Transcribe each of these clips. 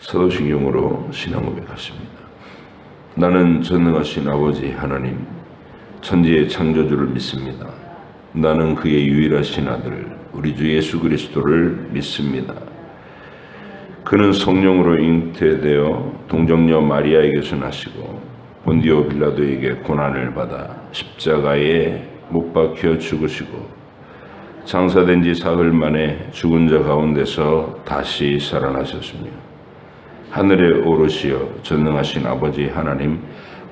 사도신경으로 신앙 고백하십니다. 나는 전능하신 아버지 하나님, 천지의 창조주를 믿습니다. 나는 그의 유일하신 아들, 우리 주 예수 그리스도를 믿습니다. 그는 성령으로 잉태되어 동정녀 마리아에게서 나시고 본디오 빌라도에게 고난을 받아 십자가에 못 박혀 죽으시고 장사된 지 사흘 만에 죽은 자 가운데서 다시 살아나셨으며 하늘에 오르시어 전능하신 아버지 하나님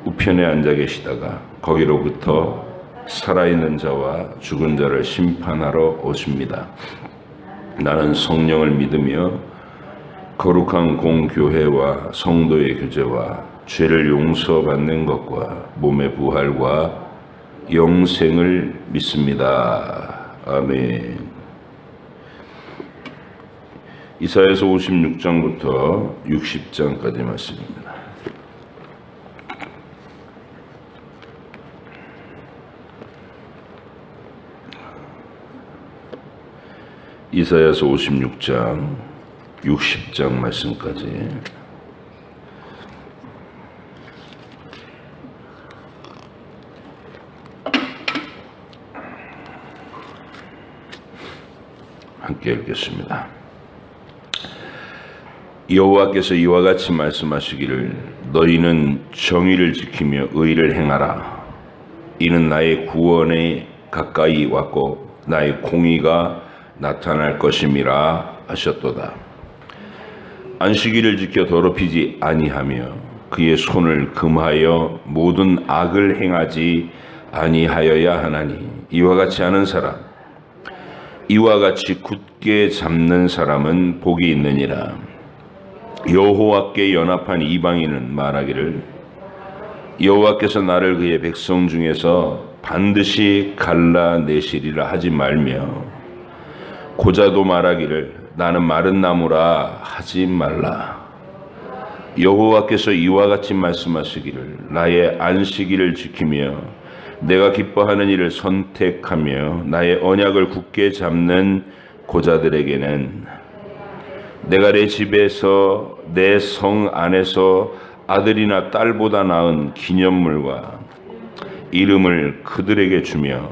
우편에 앉아 계시다가 거기로부터 살아있는 자와 죽은 자를 심판하러 오십니다. 나는 성령을 믿으며 거룩한 공교회와 성도의 교제와 죄를 용서받는 것과 몸의 부활과 영생을 믿습니다. 아멘. 이사야서 56장부터 60장까지 말씀입니다. 이사야서 56장 60장 말씀까지 함께 읽겠습니다. 여호와께서 이와 같이 말씀하시기를 너희는 정의를 지키며 의를 행하라. 이는 나의 구원에 가까이 왔고 나의 공의가 나타날 것임이라 하셨도다. 안식일을 지켜 더럽히지 아니하며 그의 손을 금하여 모든 악을 행하지 아니하여야 하나니 이와 같이 하는 사람, 이와 같이 굳게 잡는 사람은 복이 있느니라. 여호와께 연합한 이방인은 말하기를 여호와께서 나를 그의 백성 중에서 반드시 갈라내시리라 하지 말며 고자도 말하기를 나는 마른 나무라 하지 말라. 여호와께서 이와 같이 말씀하시기를 나의 안식일을 지키며 내가 기뻐하는 일을 선택하며 나의 언약을 굳게 잡는 고자들에게는 내가 내 집에서 내 성 안에서 아들이나 딸보다 나은 기념물과 이름을 그들에게 주며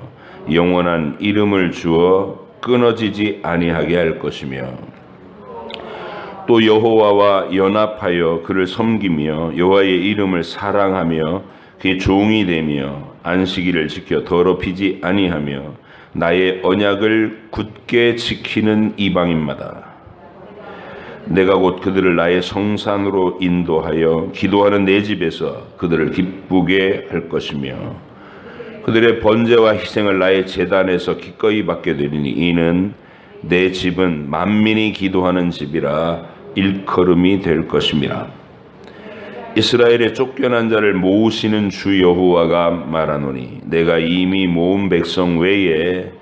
영원한 이름을 주어 끊어지지 아니하게 할 것이며 또 여호와와 연합하여 그를 섬기며 여호와의 이름을 사랑하며 그의 종이 되며 안식일을 지켜 더럽히지 아니하며 나의 언약을 굳게 지키는 이방인마다 내가 곧 그들을 나의 성산으로 인도하여 기도하는 내 집에서 그들을 기쁘게 할 것이며 그들의 번제와 희생을 나의 제단에서 기꺼이 받게 되리니 이는 내 집은 만민이 기도하는 집이라 일컬음이 될 것임이라. 이스라엘의 쫓겨난 자를 모으시는 주 여호와가 말하노니 내가 이미 모은 백성 외에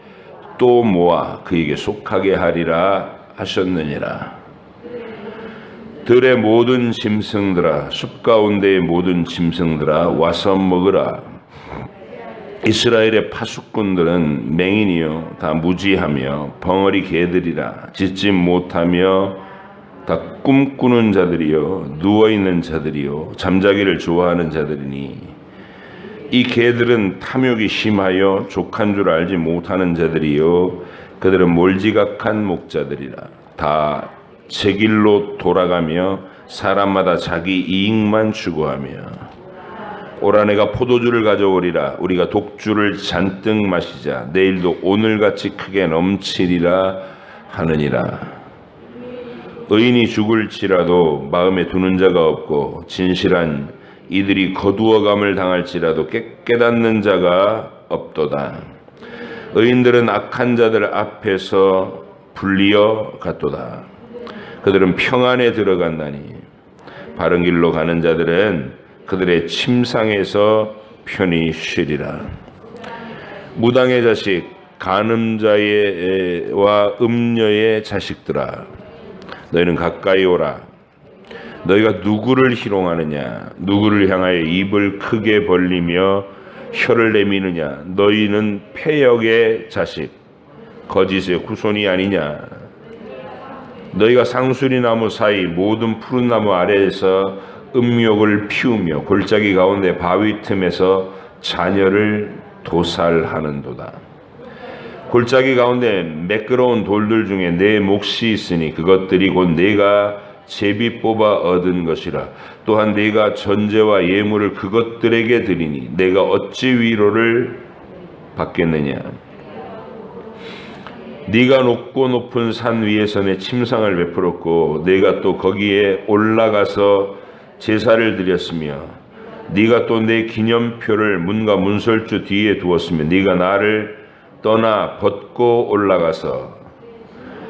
또 모아 그에게 속하게 하리라 하셨느니라. 들의 모든 짐승들아, 숲 가운데의 모든 짐승들아 와서 먹으라. 이스라엘의 파수꾼들은 맹인이요 다 무지하며 벙어리 개들이라. 짖지 못하며 다 꿈꾸는 자들이요 누워있는 자들이요 잠자기를 좋아하는 자들이니 이 개들은 탐욕이 심하여 족한 줄 알지 못하는 자들이요 그들은 몰지각한 목자들이라. 다 제 길로 돌아가며 사람마다 자기 이익만 추구하며 오라 내가 포도주를 가져오리라. 우리가 독주를 잔뜩 마시자. 내일도 오늘같이 크게 넘치리라 하느니라. 의인이 죽을지라도 마음에 두는 자가 없고 진실한 이들이 거두어감을 당할지라도 깨닫는 자가 없도다. 의인들은 악한 자들 앞에서 불리어 갔도다. 그들은 평안에 들어간다니 바른 길로 가는 자들은 그들의 침상에서 편히 쉬리라. 무당의 자식 간음자와 음녀의 자식들아 너희는 가까이 오라. 너희가 누구를 희롱하느냐 누구를 향하여 입을 크게 벌리며 혀를 내미느냐 너희는 패역의 자식 거짓의 후손이 아니냐. 너희가 상수리 나무 사이 모든 푸른 나무 아래에서 음욕을 피우며 골짜기 가운데 바위 틈에서 자녀를 도살하는도다. 골짜기 가운데 매끄러운 돌들 중에 내 몫이 있으니 그것들이 곧 내가 제비 뽑아 얻은 것이라. 또한 내가 전제와 예물을 그것들에게 드리니 내가 어찌 위로를 받겠느냐. 네가 높고 높은 산 위에서 내 침상을 베풀었고 내가 또 거기에 올라가서 제사를 드렸으며 네가 또 내 기념표를 문과 문설주 뒤에 두었으며 네가 나를 떠나 벗고 올라가서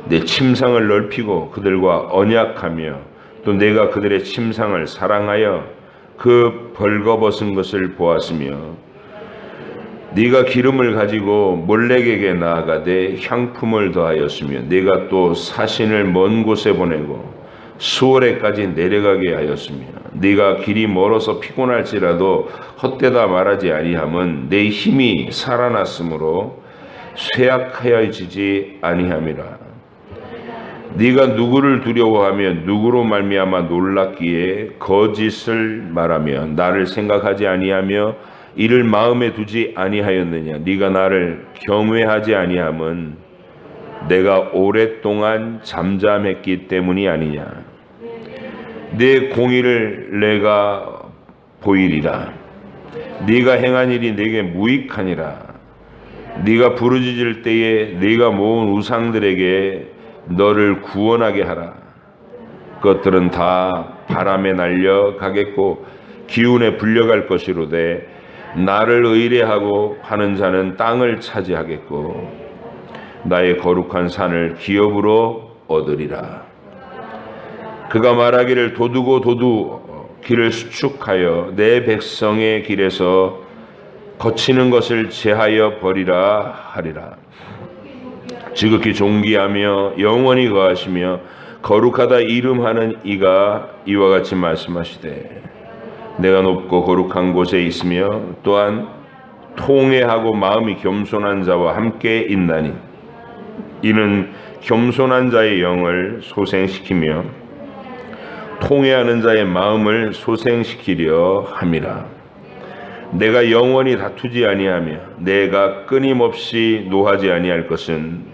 내 침상을 넓히고 그들과 언약하며 또 내가 그들의 침상을 사랑하여 그 벌거벗은 것을 보았으며 네가 기름을 가지고 몰렉에게 나아가되 향품을 더하였으며 네가 또 사신을 먼 곳에 보내고 수월에까지 내려가게 하였으며 네가 길이 멀어서 피곤할지라도 헛되다 말하지 아니함은 내 힘이 살아났으므로 쇠약하여지지 아니함이라. 네가 누구를 두려워하며 누구로 말미암아 놀랐기에 거짓을 말하며 나를 생각하지 아니하며 이를 마음에 두지 아니하였느냐. 네가 나를 경외하지 아니함은 내가 오랫동안 잠잠했기 때문이 아니냐. 내 공의를 내가 보이리라. 네가 행한 일이 내게 무익하니라. 네가 부르짖을 때에 네가 모은 우상들에게 너를 구원하게 하라. 그것들은 다 바람에 날려 가겠고 기운에 불려갈 것이로되 나를 의뢰하고 하는 자는 땅을 차지하겠고 나의 거룩한 산을 기업으로 얻으리라. 그가 말하기를 도두고 길을 수축하여 내 백성의 길에서 거치는 것을 제하여 버리라 하리라. 지극히 존귀하며 영원히 거하시며 거룩하다 이름하는 이가 이와 같이 말씀하시되 내가 높고 거룩한 곳에 있으며 또한 통회하고 마음이 겸손한 자와 함께 있나니 이는 겸손한 자의 영을 소생시키며 통회하는 자의 마음을 소생시키려 함이라. 내가 영원히 다투지 아니하며 내가 끊임없이 노하지 아니할 것은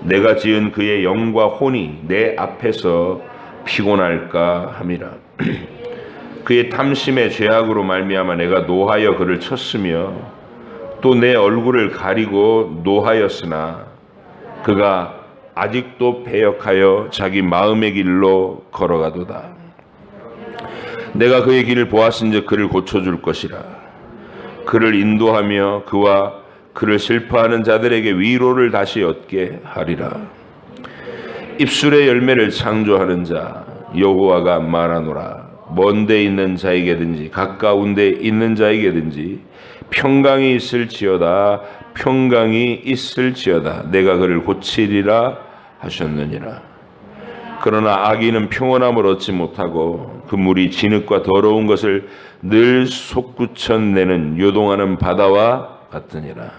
내가 지은 그의 영과 혼이 내 앞에서 피곤할까 함이라. 그의 탐심의 죄악으로 말미암아 내가 노하여 그를 쳤으며 또 내 얼굴을 가리고 노하였으나 그가 아직도 배역하여 자기 마음의 길로 걸어가도다. 내가 그의 길을 보았은즉 그를 고쳐줄 것이라. 그를 인도하며 그와 그를 슬퍼하는 자들에게 위로를 다시 얻게 하리라. 입술의 열매를 창조하는 자 여호와가 말하노라. 먼 데 있는 자에게든지 가까운 데 있는 자에게든지 평강이 있을지어다. 평강이 있을지어다. 내가 그를 고치리라 하셨느니라. 그러나 악인은 평온함을 얻지 못하고 그 물이 진흙과 더러운 것을 늘 솟구쳐내는 요동하는 바다와 같으니라.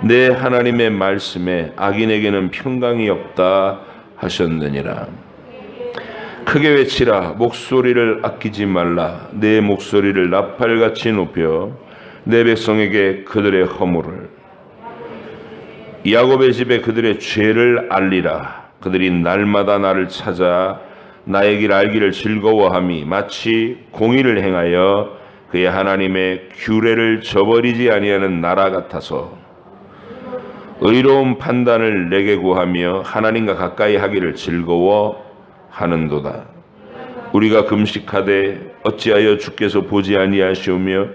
내 하나님의 말씀에 악인에게는 평강이 없다 하셨느니라. 크게 외치라. 목소리를 아끼지 말라. 내 목소리를 나팔같이 높여 내 백성에게 그들의 허물을 야곱의 집에 그들의 죄를 알리라. 그들이 날마다 나를 찾아 나의 길 알기를 즐거워함이 마치 공의를 행하여 그의 하나님의 규례를 저버리지 아니하는 나라 같아서 의로운 판단을 내게 구하며 하나님과 가까이 하기를 즐거워하는도다. 우리가 금식하되 어찌하여 주께서 보지 아니하시오며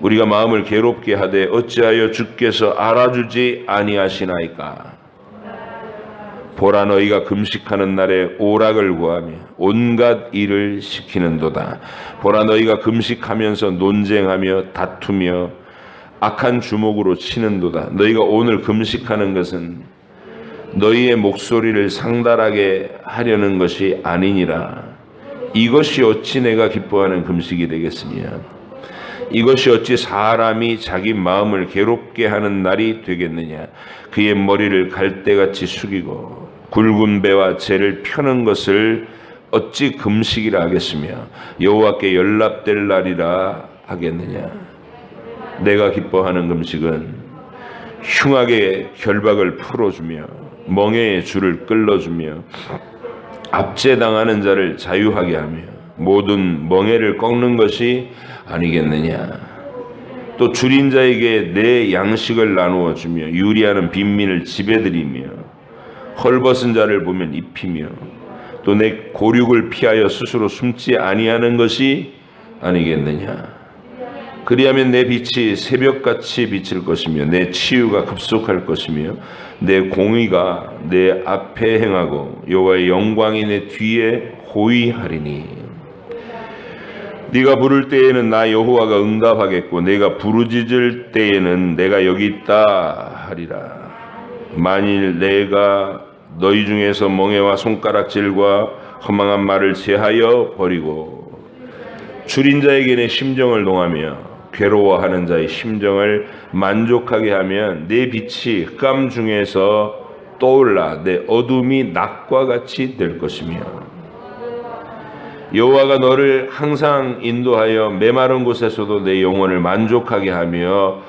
우리가 마음을 괴롭게 하되 어찌하여 주께서 알아주지 아니하시나이까. 보라, 너희가 금식하는 날에 오락을 구하며 온갖 일을 시키는도다. 보라, 너희가 금식하면서 논쟁하며 다투며 악한 주먹으로 치는도다. 너희가 오늘 금식하는 것은 너희의 목소리를 상달하게 하려는 것이 아니니라. 이것이 어찌 내가 기뻐하는 금식이 되겠으며 이것이 어찌 사람이 자기 마음을 괴롭게 하는 날이 되겠느냐. 그의 머리를 갈대같이 숙이고 굵은 배와 재를 펴는 것을 어찌 금식이라 하겠으며 여호와께 연락될 날이라 하겠느냐. 내가 기뻐하는 금식은 흉악의 결박을 풀어주며 멍에의 줄을 끌어주며 압제당하는 자를 자유하게 하며 모든 멍에를 꺾는 것이 아니겠느냐. 또 줄인 자에게 내 양식을 나누어 주며 유리하는 빈민을 집에 들이며 헐벗은 자를 보면 입히며 또 내 고륙을 피하여 스스로 숨지 아니하는 것이 아니겠느냐. 그리하면 내 빛이 새벽같이 비칠 것이며 내 치유가 급속할 것이며 내 공의가 내 앞에 행하고 여호와의 영광이 내 뒤에 호위하리니. 네가 부를 때에는 나 여호와가 응답하겠고 내가 부르짖을 때에는 내가 여기 있다 하리라. 만일 내가 너희 중에서 멍에와 손가락질과 허망한 말을 제하여 버리고 줄인 자에게 내 심정을 동하며 괴로워하는 자의 심정을 만족하게 하면 내 빛이 흑암 중에서 떠올라 내 어둠이 낮과 같이 될 것이며 여호와가 너를 항상 인도하여 메마른 곳에서도 내 영혼을 만족하게 하며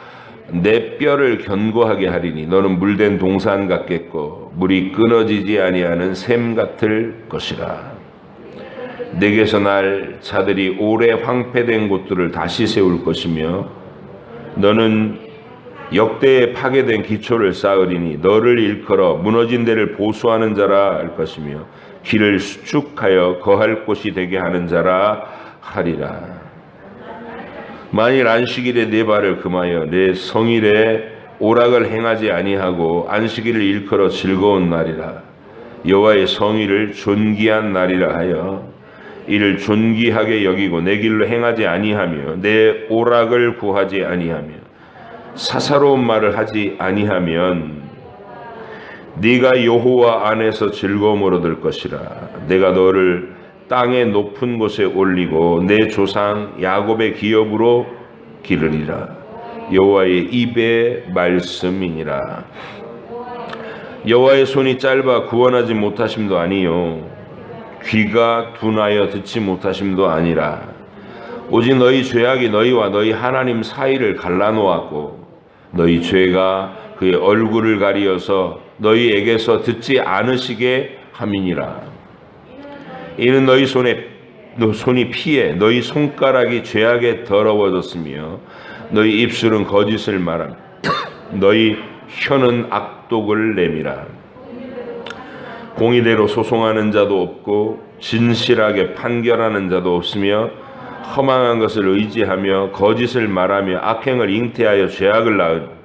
내 뼈를 견고하게 하리니 너는 물된 동산 같겠고 물이 끊어지지 아니하는 샘 같을 것이라. 내게서 날 자들이 오래 황폐된 곳들을 다시 세울 것이며 너는 역대에 파괴된 기초를 쌓으리니 너를 일컬어 무너진 데를 보수하는 자라 할 것이며 길을 수축하여 거할 곳이 되게 하는 자라 하리라. 만일 안식일에 내 발을 금하여 내 성일에 오락을 행하지 아니하고 안식일을 일컬어 즐거운 날이라 여호와의 성일을 존귀한 날이라 하여 이를 존귀하게 여기고 내 길로 행하지 아니하며 내 오락을 구하지 아니하며 사사로운 말을 하지 아니하면 네가 여호와 안에서 즐거움을 얻을 것이라. 내가 너를 땅의 높은 곳에 올리고 내 조상 야곱의 기업으로 기르리라. 여호와의 입의 말씀이니라. 여호와의 손이 짧아 구원하지 못하심도 아니요 귀가 둔하여 듣지 못하심도 아니라 오직 너희 죄악이 너희와 너희 하나님 사이를 갈라놓았고 너희 죄가 그의 얼굴을 가리어서 너희에게서 듣지 않으시게 함이니라. 이는 너희 손이 피해 너희 손가락이 죄악에 더러워졌으며 너희 입술은 거짓을 말하며 너희 혀는 악독을 내밀어. 공의대로 소송하는 자도 없고 진실하게 판결하는 자도 없으며 허망한 것을 의지하며 거짓을 말하며 악행을 잉태하여 죄악을 낳은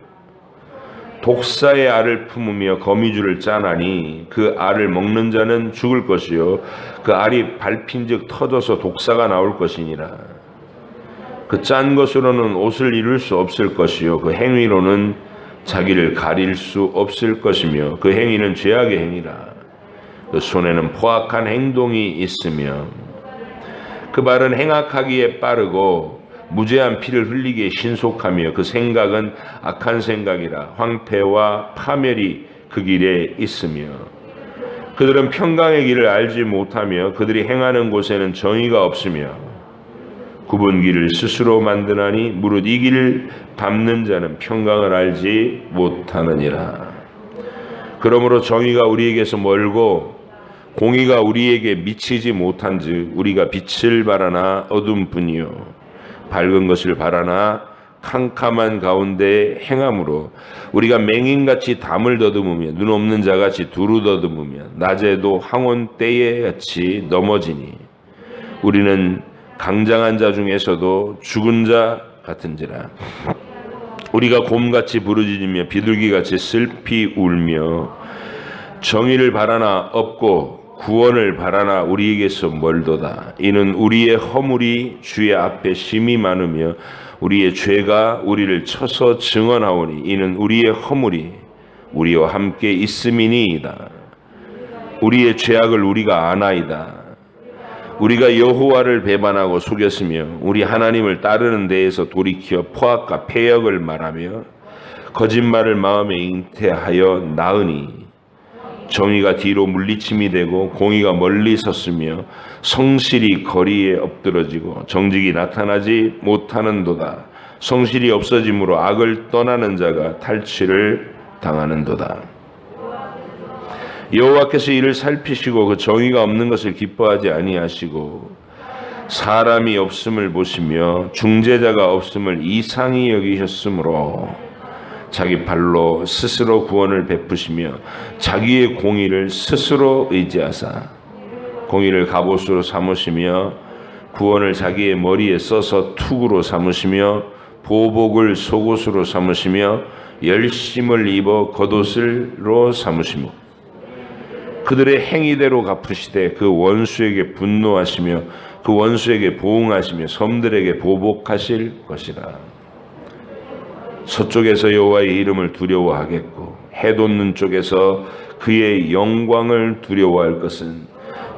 독사의 알을 품으며 거미줄을 짜나니 그 알을 먹는 자는 죽을 것이요 그 알이 밟힌즉 터져서 독사가 나올 것이니라. 그 짠 것으로는 옷을 이룰 수 없을 것이요 그 행위로는 자기를 가릴 수 없을 것이며 그 행위는 죄악의 행위라. 그 손에는 포악한 행동이 있으며 그 발은 행악하기에 빠르고 무죄한 피를 흘리기에 신속하며 그 생각은 악한 생각이라. 황폐와 파멸이 그 길에 있으며 그들은 평강의 길을 알지 못하며 그들이 행하는 곳에는 정의가 없으며 굽은 길을 스스로 만드나니 무릇 이 길을 밟는 자는 평강을 알지 못하느니라. 그러므로 정의가 우리에게서 멀고 공의가 우리에게 미치지 못한즉 우리가 빛을 바라나 어둠뿐이요 밝은 것을 바라나 캄캄한 가운데 행함으로 우리가 맹인같이 담을 더듬으며 눈 없는 자같이 두루 더듬으며 낮에도 황혼 때에 같이 넘어지니 우리는 강장한 자 중에서도 죽은 자 같은지라. 우리가 곰같이 부르짖으며 비둘기같이 슬피 울며 정의를 바라나 없고 구원을 바라나 우리에게서 멀도다. 이는 우리의 허물이 주의 앞에 심히 많으며 우리의 죄가 우리를 쳐서 증언하오니 이는 우리의 허물이 우리와 함께 있음이니이다. 우리의 죄악을 우리가 아나이다. 우리가 여호와를 배반하고 속였으며 우리 하나님을 따르는 데에서 돌이켜 포악과 패역을 말하며 거짓말을 마음에 잉태하여 낳으니 정의가 뒤로 물리침이 되고 공의가 멀리 섰으며 성실이 거리에 엎드러지고 정직이 나타나지 못하는도다. 성실이 없어짐으로 악을 떠나는 자가 탈취를 당하는도다. 여호와께서 이를 살피시고 그 정의가 없는 것을 기뻐하지 아니하시고 사람이 없음을 보시며 중재자가 없음을 이상히 여기셨으므로 자기 발로 스스로 구원을 베푸시며 자기의 공의를 스스로 의지하사 공의를 갑옷으로 삼으시며 구원을 자기의 머리에 써서 투구로 삼으시며 보복을 속옷으로 삼으시며 열심을 입어 겉옷으로 삼으시며 그들의 행위대로 갚으시되 그 원수에게 분노하시며 그 원수에게 보응하시며 섬들에게 보복하실 것이라. 서쪽에서 여호와의 이름을 두려워하겠고 해돋는 쪽에서 그의 영광을 두려워할 것은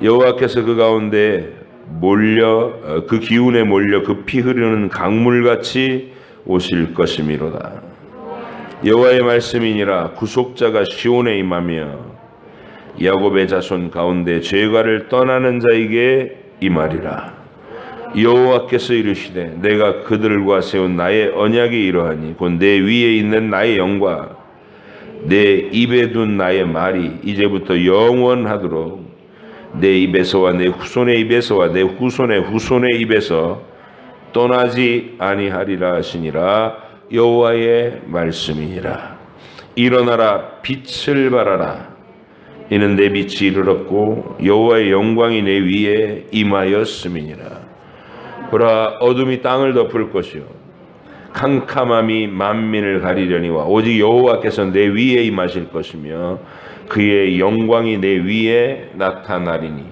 여호와께서 그 가운데 몰려 그 기운에 몰려 급히 흐르는 강물같이 오실 것이미로다. 여호와의 말씀이니라. 구속자가 시온에 임하며 야곱의 자손 가운데 죄가를 떠나는 자에게 임하리라. 여호와께서 이르시되 내가 그들과 세운 나의 언약이 이러하니 곧 내 위에 있는 나의 영과 내 입에 둔 나의 말이 이제부터 영원하도록 내 입에서와 내 후손의 입에서와 내 후손의 후손의 입에서 떠나지 아니하리라 하시니라. 여호와의 말씀이니라. 일어나라 빛을 발하라. 이는 내 빛이 이르렀고 여호와의 영광이 내 위에 임하였음이니라. 보라, 어둠이 땅을 덮을 것이요 캄캄함이 만민을 가리려니와 오직 여호와께서 내 위에 임하실 것이며 그의 영광이 내 위에 나타나리니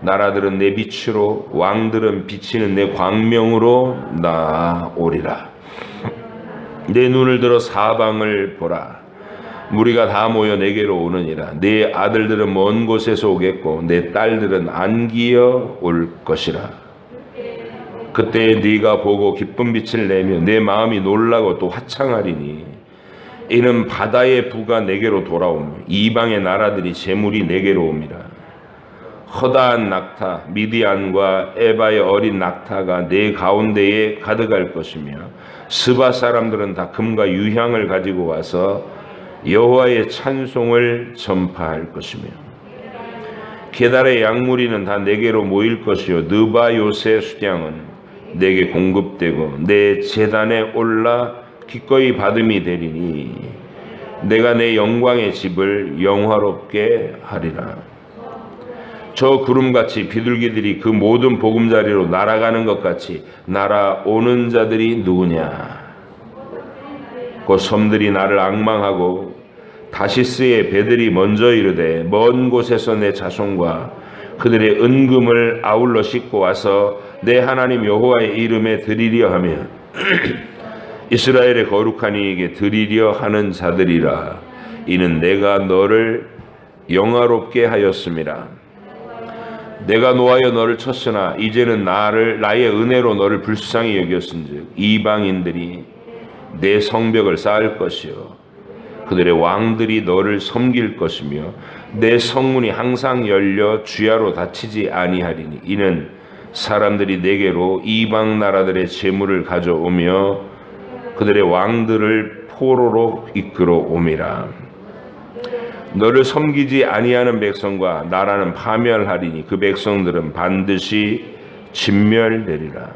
나라들은 내 빛으로 왕들은 비치는 내 광명으로 나오리라. 내 눈을 들어 사방을 보라. 무리가 다 모여 내게로 오느니라. 내 아들들은 먼 곳에서 오겠고 내 딸들은 안기어 올 것이라. 그때 네가 보고 기쁜 빛을 내며 내 마음이 놀라고 또 화창하리니 이는 바다의 부가 내게로 돌아오며 이방의 나라들이 재물이 내게로 옵니다. 허다한 낙타 미디안과 에바의 어린 낙타가 내 가운데에 가득할 것이며 스바 사람들은 다 금과 유향을 가지고 와서 여호와의 찬송을 전파할 것이며 게달의 양무리는 다 내게로 모일 것이요 느바요새 수량은 내게 공급되고 내 제단에 올라 기꺼이 받음이 되리니 내가 내 영광의 집을 영화롭게 하리라. 저 구름같이 비둘기들이 그 모든 보금자리로 날아가는 것 같이 날아오는 자들이 누구냐. 곧 섬들이 나를 앙망하고 다시스의 배들이 먼저 이르되 먼 곳에서 내 자손과 그들의 은금을 아울러 싣고 와서 내 하나님 여호와의 이름에 드리려 하며 이스라엘의 거룩한 이에게 드리려 하는 자들이라. 이는 내가 너를 영화롭게 하였음이라. 내가 노하여 너를 쳤으나 이제는 나의 은혜로 너를 불쌍히 여겼은즉 이방인들이 내 성벽을 쌓을 것이요 그들의 왕들이 너를 섬길 것이며 내 성문이 항상 열려 주야로 닫히지 아니하리니 이는 사람들이 내게로 이방 나라들의 재물을 가져오며 그들의 왕들을 포로로 이끌어 옴이라. 너를 섬기지 아니하는 백성과 나라는 파멸하리니 그 백성들은 반드시 진멸되리라.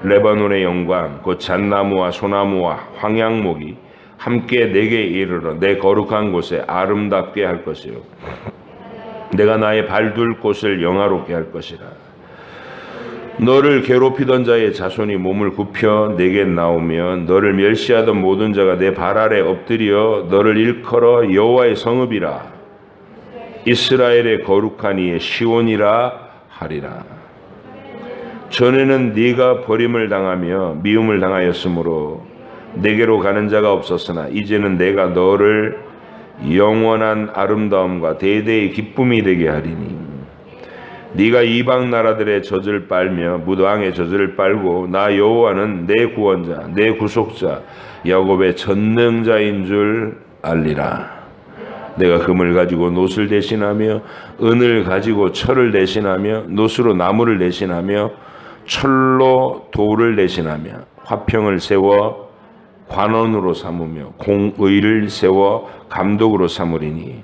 레바논의 영광 곧 잣나무와 소나무와 황양목이 함께 내게 이르러 내 거룩한 곳에 아름답게 할 것이요 내가 나의 발둘 곳을 영화롭게 할 것이라. 너를 괴롭히던 자의 자손이 몸을 굽혀 내게 나오면 너를 멸시하던 모든 자가 내 발 아래 엎드려 너를 일컬어 여호와의 성읍이라 이스라엘의 거룩한 이의 시온이라 하리라. 전에는 네가 버림을 당하며 미움을 당하였으므로 내게로 가는 자가 없었으나 이제는 내가 너를 영원한 아름다움과 대대의 기쁨이 되게 하리니 네가 이방 나라들의 젖을 빨며 무당의 젖을 빨고 나 여호와는 내 구원자 내 구속자 야곱의 전능자인 줄 알리라. 내가 금을 가지고 놋을 대신하며 은을 가지고 철을 대신하며 놋으로 나무를 대신하며 철로 돌을 대신하며 화평을 세워 관원으로 삼으며 공의를 세워 감독으로 삼으리니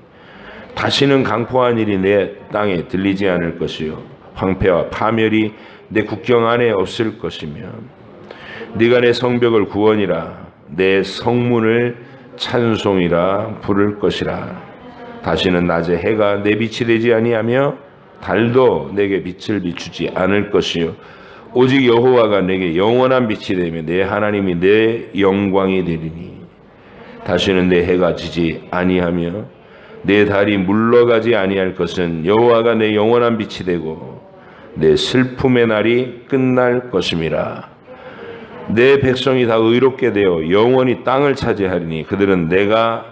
다시는 강포한 일이 내 땅에 들리지 않을 것이요 황폐와 파멸이 내 국경 안에 없을 것이며 네가 내 성벽을 구원이라 내 성문을 찬송이라 부를 것이라. 다시는 낮에 해가 내 빛이 되지 아니하며 달도 내게 빛을 비추지 않을 것이요 오직 여호와가 내게 영원한 빛이 되며 내 하나님이 내 영광이 되리니 다시는 내 해가 지지 아니하며 내 달이 물러가지 아니할 것은 여호와가 내 영원한 빛이 되고 내 슬픔의 날이 끝날 것임이라. 내 백성이 다 의롭게 되어 영원히 땅을 차지하리니 그들은 내가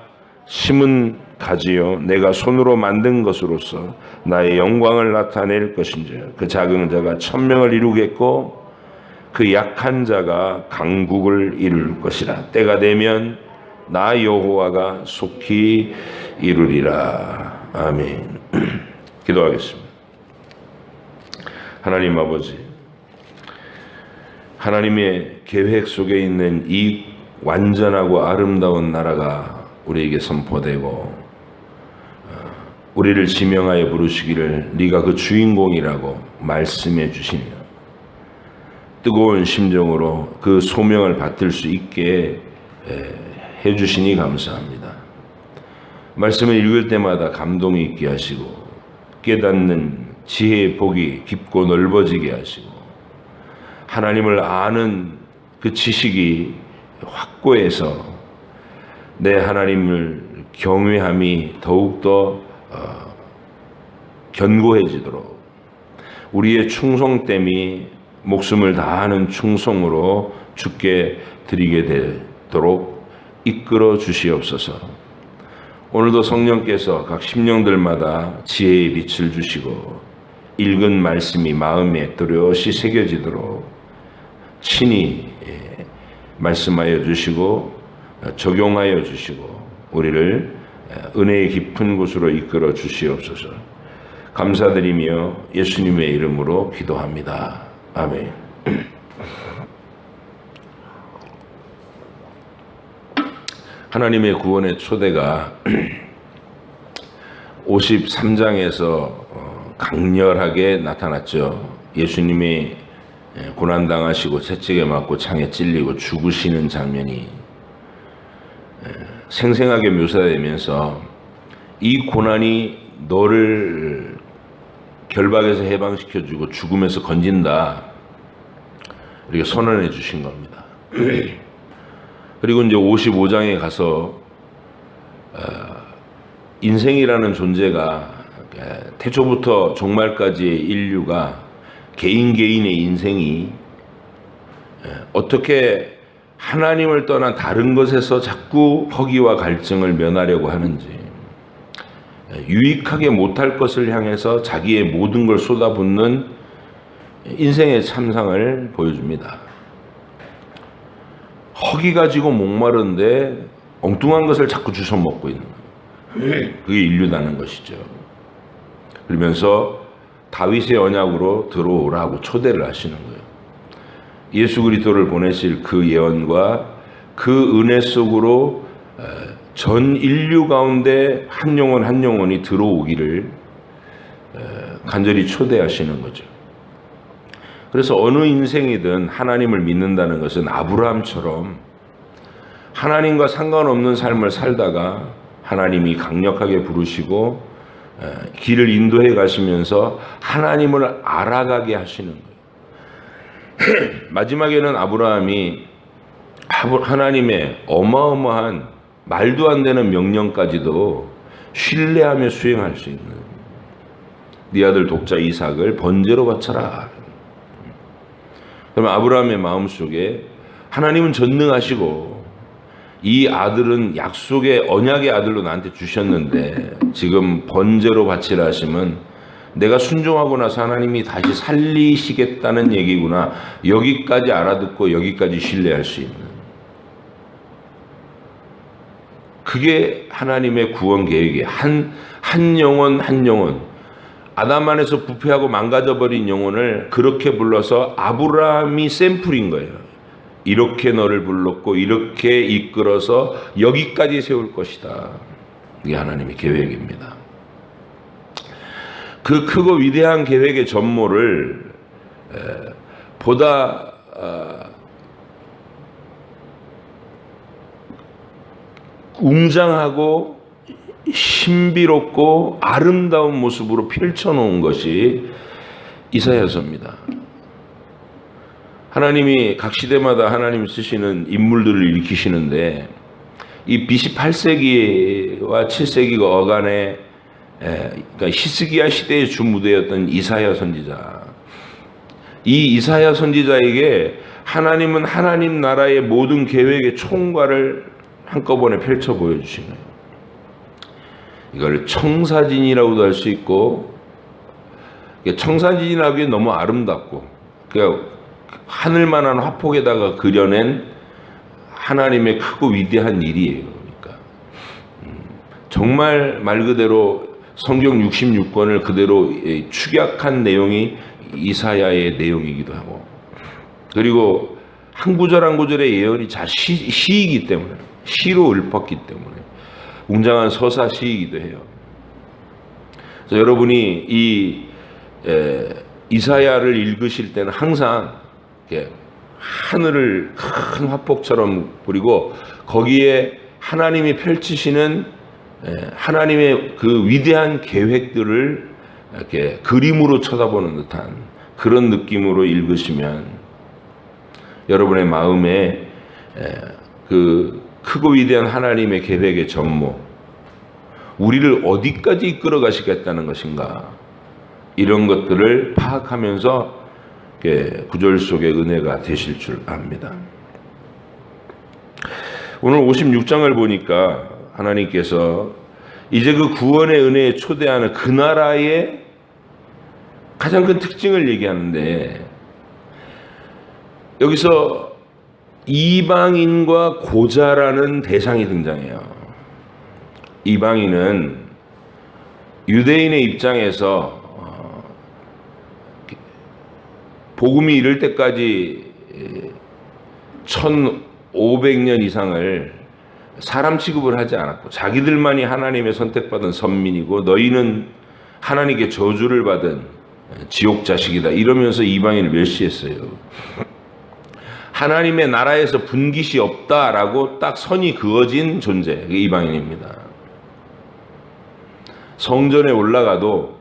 심은 가지요 내가 손으로 만든 것으로서 나의 영광을 나타낼 것인즉 그 작은 자가 천명을 이루겠고 그 약한 자가 강국을 이룰 것이라. 때가 되면 나 여호와가 속히 이루리라. 아멘. 기도하겠습니다. 하나님 아버지, 하나님의 계획 속에 있는 이 완전하고 아름다운 나라가 우리에게 선포되고 우리를 지명하여 부르시기를 네가 그 주인공이라고 말씀해 주시며 뜨거운 심정으로 그 소명을 받들 수 있게 해 주시니 감사합니다. 말씀을 읽을 때마다 감동이 있게 하시고 깨닫는 지혜의 복이 깊고 넓어지게 하시고 하나님을 아는 그 지식이 확고해서 내 하나님을 경외함이 더욱더 견고해지도록 우리의 충성됨이 목숨을 다하는 충성으로 주께 드리게 되도록 이끌어 주시옵소서. 오늘도 성령께서 각 심령들마다 지혜의 빛을 주시고 읽은 말씀이 마음에 뚜렷이 새겨지도록 친히 말씀하여 주시고 적용하여 주시고 우리를 은혜의 깊은 곳으로 이끌어 주시옵소서. 감사드리며 예수님의 이름으로 기도합니다. 아멘. 하나님의 구원의 초대가 53장에서 강렬하게 나타났죠. 예수님이 고난당하시고 채찍에 맞고 창에 찔리고 죽으시는 장면이 생생하게 묘사되면서 이 고난이 너를 결박에서 해방시켜주고 죽음에서 건진다 이렇게 선언해 주신 겁니다. 그리고 이제 55장에 가서 인생이라는 존재가 태초부터 종말까지의 인류가 개인의 인생이 어떻게 하나님을 떠난 다른 것에서 자꾸 허기와 갈증을 면하려고 하는지 유익하게 못할 것을 향해서 자기의 모든 걸 쏟아붓는 인생의 참상을 보여줍니다. 허기 가지고 목마른데 엉뚱한 것을 자꾸 주워 먹고 있는 거예요. 그게 인류다는 것이죠. 그러면서 다윗의 언약으로 들어오라고 초대를 하시는 거예요. 예수 그리스도를 보내실 그 예언과 그 은혜 속으로 전 인류 가운데 한 영혼 한 영혼이 들어오기를 간절히 초대하시는 거죠. 그래서 어느 인생이든 하나님을 믿는다는 것은 아브라함처럼 하나님과 상관없는 삶을 살다가 하나님이 강력하게 부르시고 길을 인도해 가시면서 하나님을 알아가게 하시는 거예요. 마지막에는 아브라함이 하나님의 어마어마한 말도 안 되는 명령까지도 신뢰하며 수행할 수 있는 네 아들 독자 이삭을 번제로 바쳐라. 그러면 아브라함의 마음속에 하나님은 전능하시고 이 아들은 약속의 언약의 아들로 나한테 주셨는데 지금 번제로 바치라 하시면 내가 순종하고 나서 하나님이 다시 살리시겠다는 얘기구나. 여기까지 알아듣고 여기까지 신뢰할 수 있는 그게 하나님의 구원 계획이에요. 한 영혼 한 영혼, 아담 안에서 부패하고 망가져버린 영혼을 그렇게 불러서 아브라함이 샘플인 거예요. 이렇게 너를 불렀고 이렇게 이끌어서 여기까지 세울 것이다. 이게 하나님의 계획입니다. 그 크고 위대한 계획의 전모를 보다 웅장하고 신비롭고 아름다운 모습으로 펼쳐놓은 것이 이사야서입니다. 하나님이 각 시대마다 하나님이 쓰시는 인물들을 일으키시는데 이 BC 8세기와 7세기가 어간에 그러니까 히스기야 시대의 주무대였던 이사야 선지자, 이 이사야 선지자에게 하나님은 하나님 나라의 모든 계획의 총괄을 한꺼번에 펼쳐 보여주신 거예요. 이걸 청사진이라고도 할 수 있고, 청사진이라기엔 너무 아름답고, 그러니까 하늘만한 화폭에다가 그려낸 하나님의 크고 위대한 일이에요. 그러니까 정말 말 그대로 성경 66권을 그대로 축약한 내용이 이사야의 내용이기도 하고, 그리고 한 구절 한 구절의 예언이 다 시이기 때문에, 시로 읊었기 때문에 웅장한 서사 시이기도 해요. 그래서 여러분이 이 이사야를 읽으실 때는 항상 이렇게 하늘을 큰 화폭처럼 그리고 거기에 하나님이 펼치시는 하나님의 그 위대한 계획들을 이렇게 그림으로 쳐다보는 듯한 그런 느낌으로 읽으시면 여러분의 마음에 그 크고 위대한 하나님의 계획의 전모, 우리를 어디까지 이끌어 가시겠다는 것인가, 이런 것들을 파악하면서 구절 속의 은혜가 되실 줄 압니다. 오늘 56장을 보니까 하나님께서 이제 그 구원의 은혜에 초대하는 그 나라의 가장 큰 특징을 얘기하는데, 여기서 이방인과 고자라는 대상이 등장해요. 이방인은 유대인의 입장에서 복음이 이를 때까지 1500년 이상을 사람 취급을 하지 않았고, 자기들만이 하나님의 선택받은 선민이고 너희는 하나님께 저주를 받은 지옥 자식이다 이러면서 이방인을 멸시했어요. 하나님의 나라에서 분깃이 없다라고 딱 선이 그어진 존재, 이방인입니다. 성전에 올라가도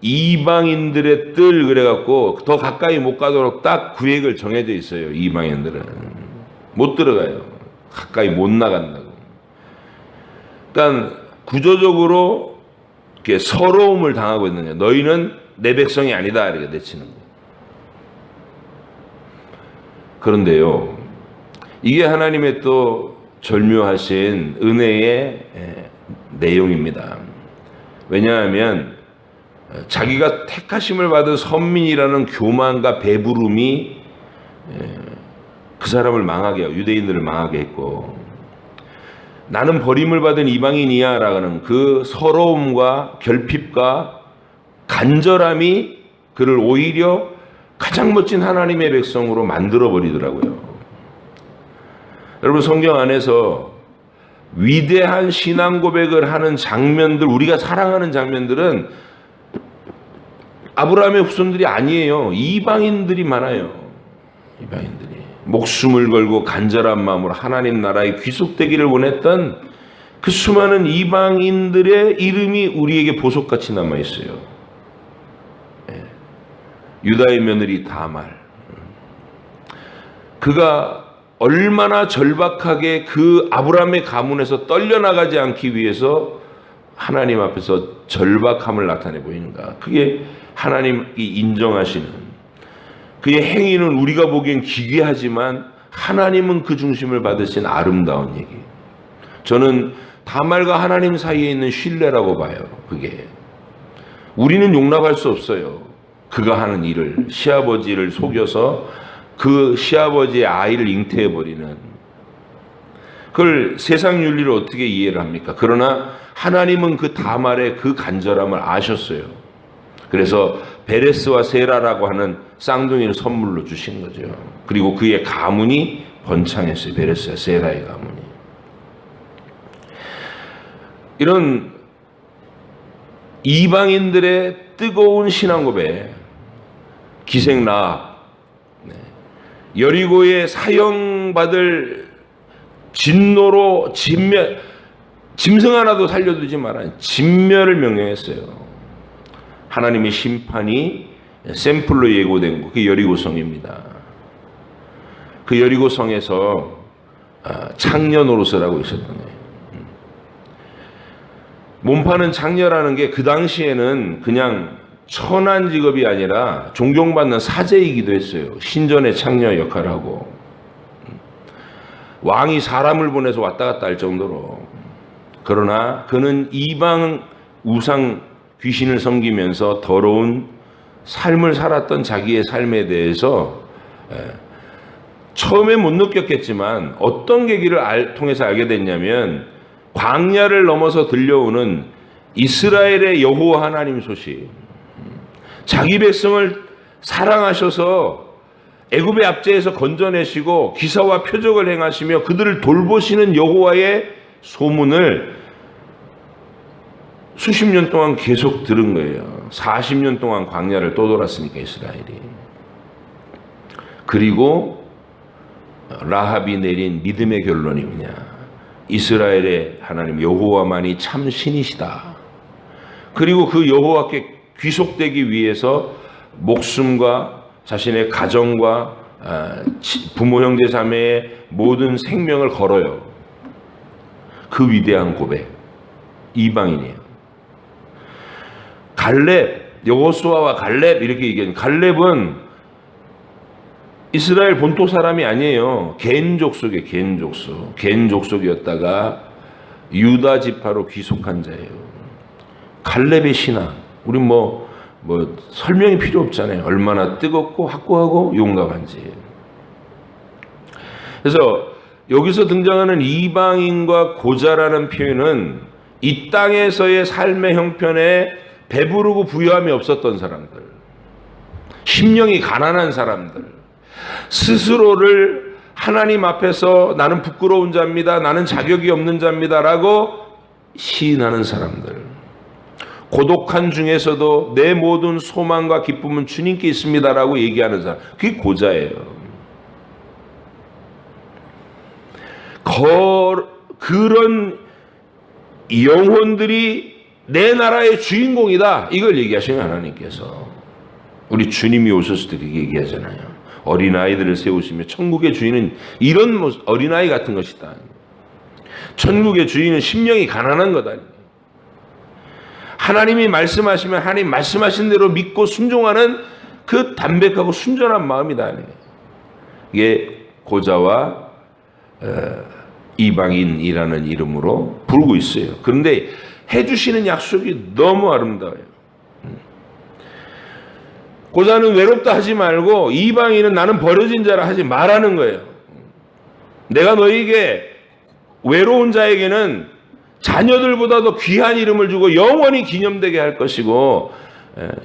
이방인들의 뜰 그래갖고 더 가까이 못 가도록 딱 구획을 정해져 있어요. 이방인들은 못 들어가요. 가까이 못 나간다고. 그러니까 구조적으로 이렇게 서러움을 당하고 있는 거예요. 너희는 내 백성이 아니다 이렇게 내치는 거예요. 그런데요, 이게 하나님의 또 절묘하신 은혜의 내용입니다. 왜냐하면 자기가 택하심을 받은 선민이라는 교만과 배부름이 그 사람을 망하게 하고 유대인들을 망하게 했고, 나는 버림을 받은 이방인이야 라는 그 서러움과 결핍과 간절함이 그를 오히려 가장 멋진 하나님의 백성으로 만들어 버리더라고요. 여러분, 성경 안에서 위대한 신앙 고백을 하는 장면들, 우리가 사랑하는 장면들은 아브라함의 후손들이 아니에요. 이방인들이 많아요. 이방인들이 목숨을 걸고 간절한 마음으로 하나님 나라에 귀속되기를 원했던 그 수많은 이방인들의 이름이 우리에게 보석같이 남아있어요. 유다의 며느리 다말, 그가 얼마나 절박하게 그 아브라함의 가문에서 떨려나가지 않기 위해서 하나님 앞에서 절박함을 나타내 보이는가. 그게 하나님이 인정하시는 그의 행위는 우리가 보기엔 기괴하지만 하나님은 그 중심을 받으신 아름다운 얘기. 저는 다말과 하나님 사이에 있는 신뢰라고 봐요. 그게 우리는 용납할 수 없어요. 그가 하는 일을, 시아버지를 속여서 그 시아버지의 아이를 잉태해버리는 그걸 세상 윤리로 어떻게 이해를 합니까? 그러나 하나님은 그 다말의 그 간절함을 아셨어요. 그래서 베레스와 세라라고 하는 쌍둥이를 선물로 주신 거죠. 그리고 그의 가문이 번창했어요. 베레스와 세라의 가문이. 이런 이방인들의 뜨거운 신앙 고백, 기생 라합, 여리고의 사형받을 진노로 짐승 하나도 살려두지 말아 진멸을 명령했어요. 하나님의 심판이 샘플로 예고된 곳, 그 여리고성입니다. 그 여리고성에서 창녀 노릇을 하고 있었던 거예요. 몸파는 창녀라는 게 그 당시에는 그냥 천한 직업이 아니라 존경받는 사제이기도 했어요. 신전의 창녀 역할을 하고. 왕이 사람을 보내서 왔다 갔다 할 정도로. 그러나 그는 이방 우상 귀신을 섬기면서 더러운 삶을 살았던 자기의 삶에 대해서 처음에 못 느꼈겠지만 어떤 계기를 통해서 알게 됐냐면 광야를 넘어서 들려오는 이스라엘의 여호와 하나님 소식, 자기 백성을 사랑하셔서 애굽의 압제에서 건져내시고 기사와 표적을 행하시며 그들을 돌보시는 여호와의 소문을 수십 년 동안 계속 들은 거예요. 40년 동안 광야를 떠돌았으니까 이스라엘이. 그리고 라합이 내린 믿음의 결론이 뭐냐? 이스라엘의 하나님 여호와만이 참 신이시다. 그리고 그 여호와께 귀속되기 위해서 목숨과 자신의 가정과 부모 형제 자매의 모든 생명을 걸어요. 그 위대한 고백. 이방인이에요. 갈렙, 여호수아와 갈렙 이렇게 얘기하는, 갈렙은 이스라엘 본토 사람이 아니에요. 겐 족속이에요. 겐 족속. 겐 족속이었다가 유다 지파로 귀속한 자예요. 갈렙의 신앙. 우리 뭐 설명이 필요 없잖아요. 얼마나 뜨겁고 확고하고 용감한지. 그래서 여기서 등장하는 이방인과 고자라는 표현은 이 땅에서의 삶의 형편에 배부르고 부유함이 없었던 사람들, 심령이 가난한 사람들, 스스로를 하나님 앞에서 나는 부끄러운 자입니다, 나는 자격이 없는 자입니다 라고 시인하는 사람들, 고독한 중에서도 내 모든 소망과 기쁨은 주님께 있습니다 라고 얘기하는 사람, 그게 고자예요. 그런 영혼들이 내 나라의 주인공이다, 이걸 얘기하시는 하나님께서. 우리 주님이 오셨을 때 그렇게 얘기하잖아요. 어린아이들을 세우시며 천국의 주인은 이런 어린아이 같은 것이다. 천국의 주인은 심령이 가난한 거다. 하나님이 말씀하시면 하나님 말씀하신 대로 믿고 순종하는 그 담백하고 순전한 마음이다. 이게 고자와 이방인이라는 이름으로 부르고 있어요. 그런데 해주시는 약속이 너무 아름다워요. 고자는 외롭다 하지 말고 이방인은 나는 버려진 자라 하지 말라는 거예요. 내가 너에게 외로운 자에게는 자녀들보다도 귀한 이름을 주고 영원히 기념되게 할 것이고,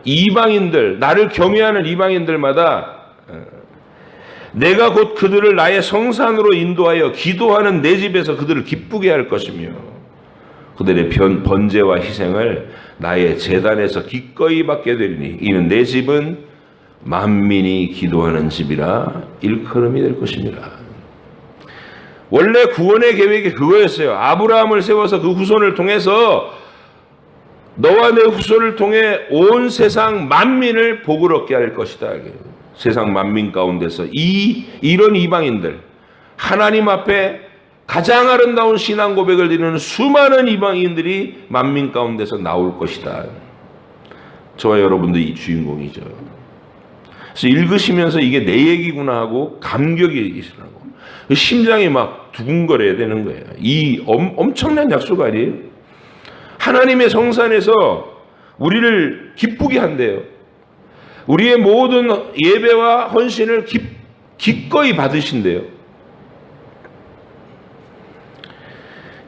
이방인들, 나를 경외하는 이방인들마다 내가 곧 그들을 나의 성산으로 인도하여 기도하는 내 집에서 그들을 기쁘게 할 것이며 그들의 번제와 희생을 나의 제단에서 기꺼이 받게 되리니 이는 내 집은 만민이 기도하는 집이라 일컬음이 될 것입니다. 원래 구원의 계획이 그거였어요. 아브라함을 세워서 그 후손을 통해서 너와 내 후손을 통해 온 세상 만민을 복을 얻게 할 것이다. 세상 만민 가운데서 이런 이방인들, 하나님 앞에 가장 아름다운 신앙 고백을 드리는 수많은 이방인들이 만민 가운데서 나올 것이다. 저와 여러분도 이 주인공이죠. 그래서 읽으시면서 이게 내 얘기구나 하고 감격이 일어나고 심장이 막 두근거려야 되는 거예요. 이 엄청난 약속 아니에요? 하나님의 성산에서 우리를 기쁘게 한대요. 우리의 모든 예배와 헌신을 기꺼이 받으신대요.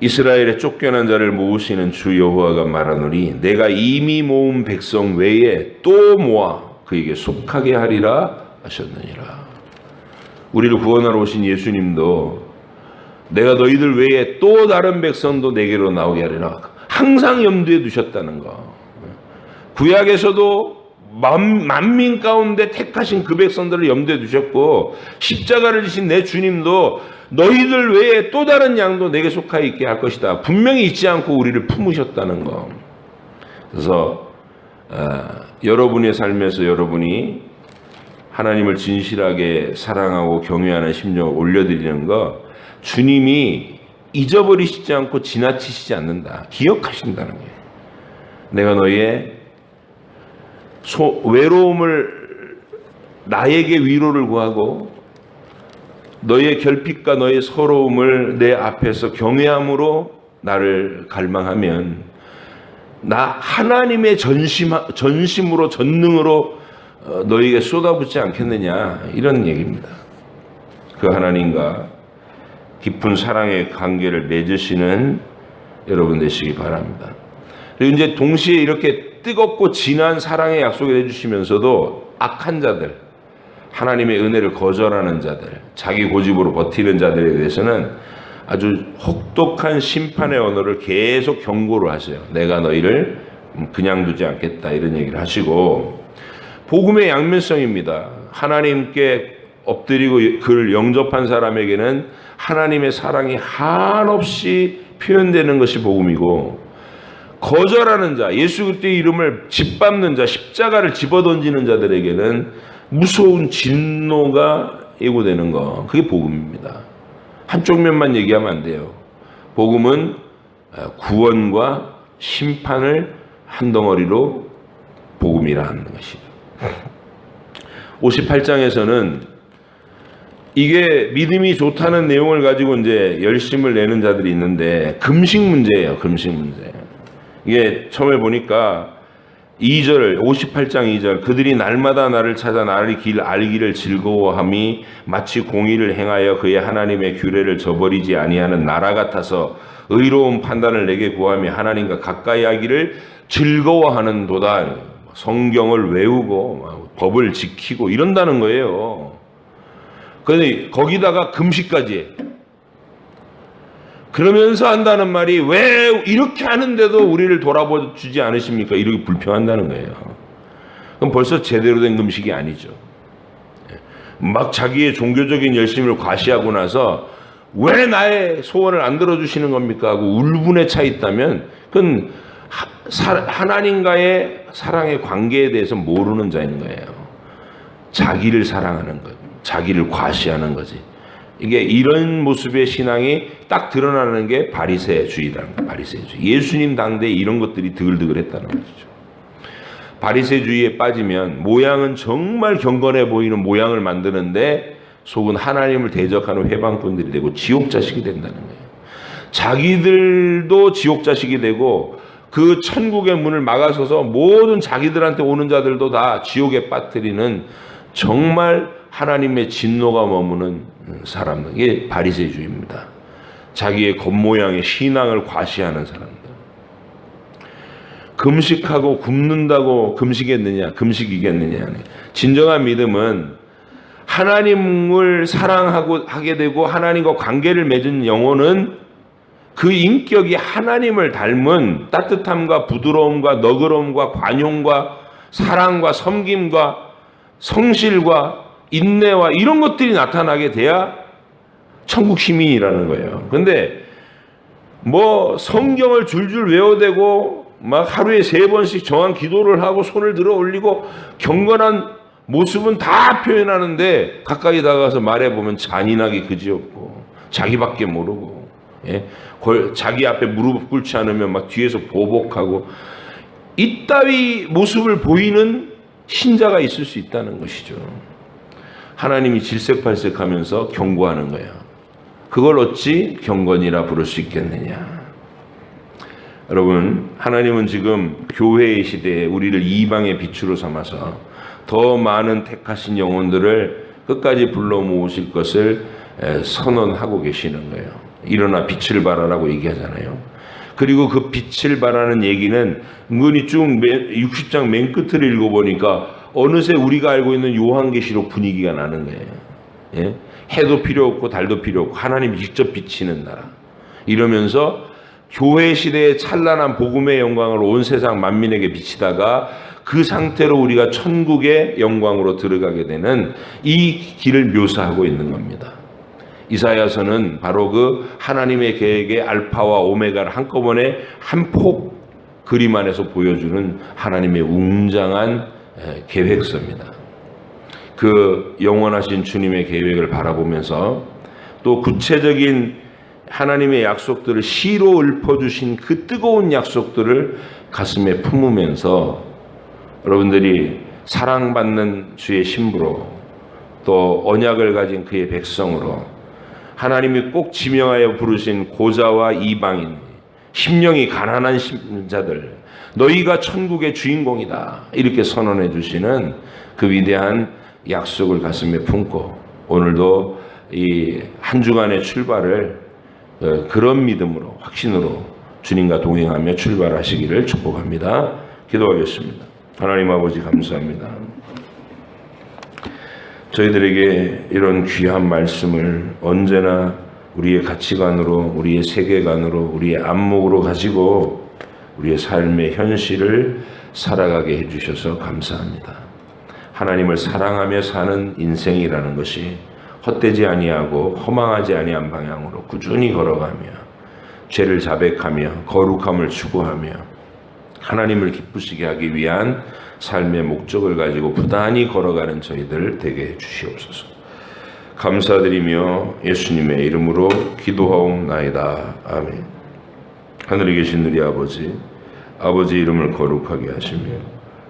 이스라엘의 쫓겨난 자를 모으시는 주 여호와가 말하노니 내가 이미 모은 백성 외에 또 모아 그에게 속하게 하리라 하셨느니라. 우리를 구원하러 오신 예수님도 내가 너희들 외에 또 다른 백성도 내게로 나오게 하리라 항상 염두에 두셨다는 거. 구약에서도 만민 가운데 택하신 그 백성들을 염두에 두셨고 십자가를 지신 내 주님도 너희들 외에 또 다른 양도 내게 속하여 있게 할 것이다. 분명히 잊지 않고 우리를 품으셨다는 거. 그래서 여러분의 삶에서 여러분이 하나님을 진실하게 사랑하고 경외하는 심정을 올려드리는 거 주님이 잊어버리시지 않고 지나치시지 않는다. 기억하신다는 거예요. 내가 너희의 외로움을 나에게 위로를 구하고 너의 결핍과 너의 서러움을 내 앞에서 경외함으로 나를 갈망하면 나 하나님의 전심으로 전능으로 너에게 쏟아붓지 않겠느냐 이런 얘기입니다. 그 하나님과 깊은 사랑의 관계를 맺으시는 여러분 되시기 바랍니다. 그리고 이제 동시에 이렇게 뜨겁고 진한 사랑의 약속을 해주시면서도 악한 자들, 하나님의 은혜를 거절하는 자들, 자기 고집으로 버티는 자들에 대해서는 아주 혹독한 심판의 언어를 계속 경고를 하세요. 내가 너희를 그냥 두지 않겠다 이런 얘기를 하시고 복음의 양면성입니다. 하나님께 엎드리고 그를 영접한 사람에게는 하나님의 사랑이 한없이 표현되는 것이 복음이고 거절하는 자, 예수 그리스도의 이름을 짓밟는 자, 십자가를 집어던지는 자들에게는 무서운 진노가 예고되는 거, 그게 복음입니다. 한쪽 면만 얘기하면 안 돼요. 복음은 구원과 심판을 한 덩어리로 복음이라 하는 것이죠. 58장에서는 이게 믿음이 좋다는 내용을 가지고 이제 열심을 내는 자들이 있는데 금식 문제예요. 금식 문제. 이게 처음에 보니까 2절 58장 2절 그들이 날마다 나를 찾아 나를 알기를 즐거워함이 마치 공의를 행하여 그의 하나님의 규례를 저버리지 아니하는 나라 같아서 의로운 판단을 내게 구하며 하나님과 가까이 하기를 즐거워하는도다. 성경을 외우고 법을 지키고 이런다는 거예요. 그런데 거기다가 금식까지 해. 그러면서 한다는 말이 왜 이렇게 하는데도 우리를 돌아봐 주지 않으십니까? 이렇게 불평한다는 거예요. 그럼 벌써 제대로 된 금식이 아니죠. 막 자기의 종교적인 열심을 과시하고 나서 왜 나의 소원을 안 들어주시는 겁니까? 하고 울분에 차 있다면 그건 하나님과의 사랑의 관계에 대해서 모르는 자인 거예요. 자기를 사랑하는 것, 자기를 과시하는 거지. 이게 이런 모습의 신앙이 딱 드러나는 게 바리새주의라는 거예요. 바리새주의. 예수님 당대에 이런 것들이 드글드글했다는 거죠. 바리새주의에 빠지면 모양은 정말 경건해 보이는 모양을 만드는데 속은 하나님을 대적하는 회방꾼들이 되고 지옥 자식이 된다는 거예요. 자기들도 지옥 자식이 되고 그 천국의 문을 막아서서 모든 자기들한테 오는 자들도 다 지옥에 빠뜨리는 정말 하나님의 진노가 머무는 사람들. 이게 바리새주의입니다. 자기의 겉모양의 신앙을 과시하는 사람들. 금식하고 굶는다고 금식이겠느냐? 진정한 믿음은 하나님을 사랑하게 되고 하나님과 관계를 맺은 영혼은 그 인격이 하나님을 닮은 따뜻함과 부드러움과 너그러움과 관용과 사랑과 섬김과 성실과 인내와 이런 것들이 나타나게 돼야 천국 시민이라는 거예요. 근데 뭐 성경을 줄줄 외워대고 막 하루에 3번씩 정한 기도를 하고 손을 들어 올리고 경건한 모습은 다 표현하는데 가까이 다가가서 말해보면 잔인하게 그지없고 자기밖에 모르고, 예? 자기 앞에 무릎 꿇지 않으면 막 뒤에서 보복하고 이따위 모습을 보이는 신자가 있을 수 있다는 것이죠. 하나님이 질색팔색하면서 경고하는 거예요. 그걸 어찌 경건이라 부를 수 있겠느냐. 여러분, 하나님은 지금 교회의 시대에 우리를 이방의 빛으로 삼아서 더 많은 택하신 영혼들을 끝까지 불러 모으실 것을 선언하고 계시는 거예요. 일어나 빛을 발하라고 얘기하잖아요. 그리고 그 빛을 발하는 얘기는 은근히 쭉 60장 맨 끝을 읽어보니까 어느새 우리가 알고 있는 요한계시록 분위기가 나는 거예요. 예? 해도 필요 없고 달도 필요 없고 하나님이 직접 비치는 나라. 이러면서 교회 시대의 찬란한 복음의 영광을 온 세상 만민에게 비치다가 그 상태로 우리가 천국의 영광으로 들어가게 되는 이 길을 묘사하고 있는 겁니다. 이사야서는 바로 그 하나님의 계획의 알파와 오메가를 한꺼번에 한 폭 그림 안에서 보여주는 하나님의 웅장한 계획서입니다. 그 영원하신 주님의 계획을 바라보면서 또 구체적인 하나님의 약속들을 시로 읊어주신 그 뜨거운 약속들을 가슴에 품으면서 여러분들이 사랑받는 주의 신부로 또 언약을 가진 그의 백성으로 하나님이 꼭 지명하여 부르신 고자와 이방인, 심령이 가난한 자들, 너희가 천국의 주인공이다 이렇게 선언해 주시는 그 위대한 약속을 가슴에 품고 오늘도 이 한 주간의 출발을 그런 믿음으로 확신으로 주님과 동행하며 출발하시기를 축복합니다. 기도하겠습니다. 하나님 아버지 감사합니다. 저희들에게 이런 귀한 말씀을 언제나 우리의 가치관으로, 우리의 세계관으로, 우리의 안목으로 가지고 우리의 삶의 현실을 살아가게 해주셔서 감사합니다. 하나님을 사랑하며 사는 인생이라는 것이 헛되지 아니하고 허망하지 아니한 방향으로 꾸준히 걸어가며 죄를 자백하며 거룩함을 추구하며 하나님을 기쁘시게 하기 위한 삶의 목적을 가지고 부단히 걸어가는 저희들 되게 해주시옵소서. 감사드리며 예수님의 이름으로 기도하옵나이다. 아멘. 하늘에 계신 우리 아버지, 아버지 이름을 거룩하게 하시며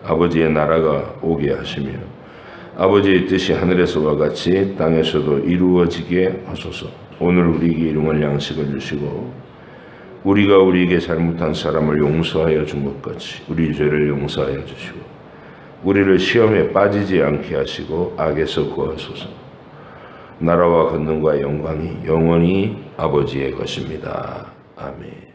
아버지의 나라가 오게 하시며 아버지의 뜻이 하늘에서와 같이 땅에서도 이루어지게 하소서. 오늘 우리에게 일용할 양식을 주시고 우리가 우리에게 잘못한 사람을 용서하여 준 것 같이 우리 죄를 용서하여 주시고 우리를 시험에 빠지지 않게 하시고 악에서 구하소서. 나라와 권능과 영광이 영원히 아버지의 것입니다. 아멘.